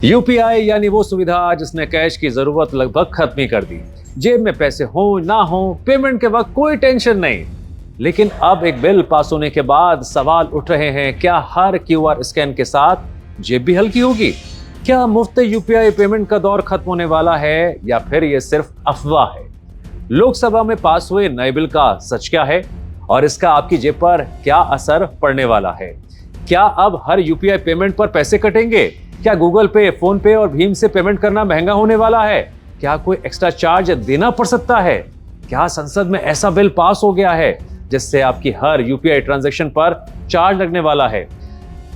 UPI यानी वो सुविधा जिसने कैश की जरूरत लगभग खत्म ही कर दी। जेब में पैसे हो ना हो, पेमेंट के वक्त कोई टेंशन नहीं। लेकिन अब एक बिल पास होने के बाद सवाल उठ रहे हैं, क्या हर क्यूआर स्कैन के साथ जेब भी हल्की होगी? क्या मुफ्त यूपीआई पेमेंट का दौर खत्म होने वाला है या फिर ये सिर्फ अफवाह है? लोकसभा में पास हुए नए बिल का सच क्या है और इसका आपकी जेब पर क्या असर पड़ने वाला है? क्या अब हर यूपीआई पेमेंट पर पैसे कटेंगे? क्या गूगल पे, फोन पे और भीम से पेमेंट करना महंगा होने वाला है? क्या कोई एक्स्ट्रा चार्ज देना पड़ सकता है? क्या संसद में ऐसा बिल पास हो गया है जिससे आपकी हर यूपीआई ट्रांजैक्शन पर चार्ज लगने वाला है?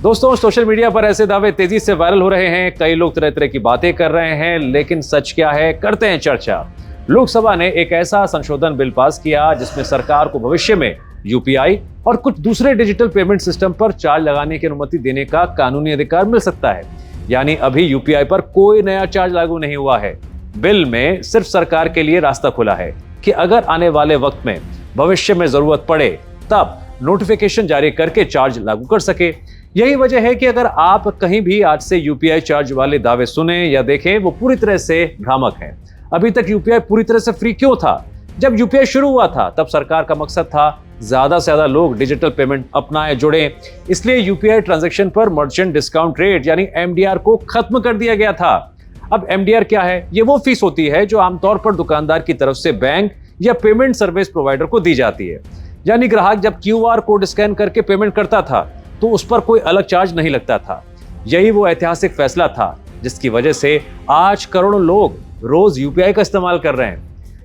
दोस्तों, सोशल मीडिया पर ऐसे दावे तेजी से वायरल हो रहे हैं। कई लोग तरह तरह की बातें कर रहे हैं, लेकिन सच क्या है, करते हैं चर्चा। लोकसभा ने एक ऐसा संशोधन बिल पास किया जिसमें सरकार को भविष्य में यूपीआई और कुछ दूसरे डिजिटल पेमेंट सिस्टम पर चार्ज लगाने की अनुमति देने का कानूनी अधिकार मिल सकता है। यानी अभी यूपीआई पर कोई नया चार्ज लागू नहीं हुआ है। बिल में सिर्फ सरकार के लिए रास्ता खुला है कि अगर आने वाले वक्त में भविष्य में जरूरत पड़े तब नोटिफिकेशन जारी करके चार्ज लागू कर सके। यही वजह है कि अगर आप कहीं भी आज से यूपीआई चार्ज वाले दावे सुने या देखें, वो पूरी तरह से भ्रामक हैं। अभी तक यूपीआई पूरी तरह से फ्री क्यों था? जब यूपीआई शुरू हुआ था तब सरकार का मकसद था ज्यादा से ज्यादा लोग डिजिटल पेमेंट अपनाएं, जुड़ें। इसलिए यूपीआई ट्रांजैक्शन पर मर्चेंट डिस्काउंट रेट यानी एमडीआर को खत्म कर दिया गया था। अब एमडीआर क्या है? ये वो फीस होती है जो आमतौर पर दुकानदार की तरफ से बैंक या पेमेंट सर्विस प्रोवाइडर को दी जाती है। यानी ग्राहक जब क्यूआर कोड स्कैन करके पेमेंट करता था तो उस पर कोई अलग चार्ज नहीं लगता था। यही वो ऐतिहासिक फैसला था जिसकी वजह से आज करोड़ों लोग रोज यूपीआई का इस्तेमाल कर रहे हैं।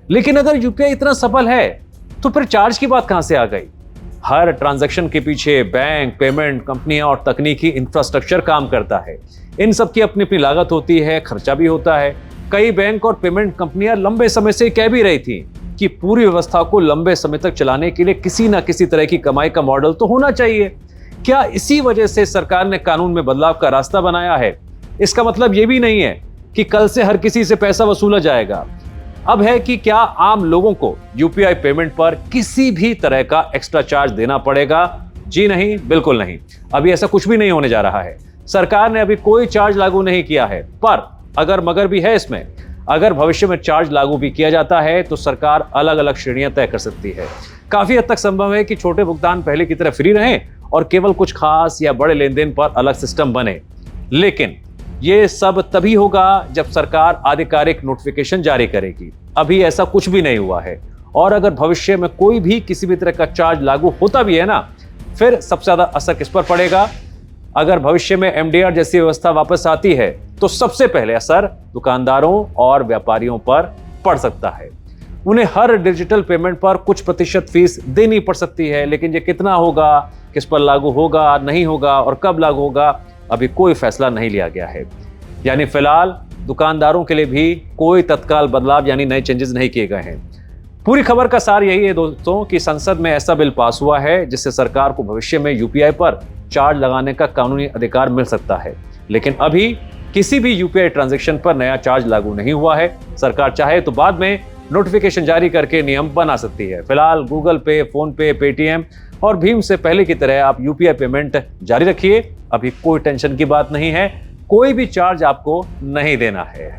लेकिन अगर यूपीआई इतना सफल है तो फिर चार्ज की बात कहां से आ गई? हर ट्रांजैक्शन के पीछे बैंक, पेमेंट कंपनियां और तकनीकी इंफ्रास्ट्रक्चर काम करता है। इन सब की अपनी अपनी लागत होती है, खर्चा भी होता है। कई बैंक और पेमेंट कंपनियां लंबे समय से कह भी रही थी कि पूरी व्यवस्था को लंबे समय तक चलाने के लिए किसी ना किसी तरह की कमाई का मॉडल तो होना चाहिए। क्या इसी वजह से सरकार ने कानून में बदलाव का रास्ता बनाया है? इसका मतलब यह भी नहीं है कि कल से हर किसी से पैसा वसूला जाएगा। अब है कि क्या आम लोगों को यूपीआई पेमेंट पर किसी भी तरह का एक्स्ट्रा चार्ज देना पड़ेगा? जी नहीं, बिल्कुल नहीं। अभी ऐसा कुछ भी नहीं होने जा रहा है। सरकार ने अभी कोई चार्ज लागू नहीं किया है, पर अगर मगर भी है इसमें। अगर भविष्य में चार्ज लागू भी किया जाता है तो सरकार अलग अलग श्रेणियां तय कर सकती है। काफी हद तक संभव है कि छोटे भुगतान पहले की तरह फ्री रहें और केवल कुछ खास या बड़े लेन देन पर अलग सिस्टम बने। लेकिन ये सब तभी होगा जब सरकार आधिकारिक नोटिफिकेशन जारी करेगी। अभी ऐसा कुछ भी नहीं हुआ है। और अगर भविष्य में कोई भी किसी भी तरह का चार्ज लागू होता भी है ना, फिर सबसे ज्यादा असर किस पर पड़ेगा? अगर भविष्य में एमडीआर जैसी व्यवस्था वापस आती है तो सबसे पहले असर दुकानदारों और व्यापारियों पर पड़ सकता है। उन्हें हर डिजिटल पेमेंट पर कुछ प्रतिशत फीस देनी पड़ सकती है, लेकिन ये कितना होगा, किस पर लागू होगा, नहीं होगा और कब लागू होगा, अभी कोई फैसला नहीं लिया गया है। यानी फिलहाल दुकानदारों के लिए भी कोई तत्काल बदलाव यानी नए चेंजेस नहीं किए गए हैं। पूरी खबर का सार यही है दोस्तों कि संसद में ऐसा बिल पास हुआ है जिससे सरकार को भविष्य में यूपीआई पर चार्ज लगाने का कानूनी अधिकार मिल सकता है। लेकिन अभी किसी भी यूपीआई ट्रांजैक्शन पर नया चार्ज लागू नहीं हुआ है। सरकार चाहे तो बाद में नोटिफिकेशन जारी करके नियम बना सकती है। फिलहाल गूगल पे, फोन पे, पेटीएम और भीम से पहले की तरह आप यूपीआई पेमेंट जारी रखिए। अभी कोई टेंशन की बात नहीं है, कोई भी चार्ज आपको नहीं देना है।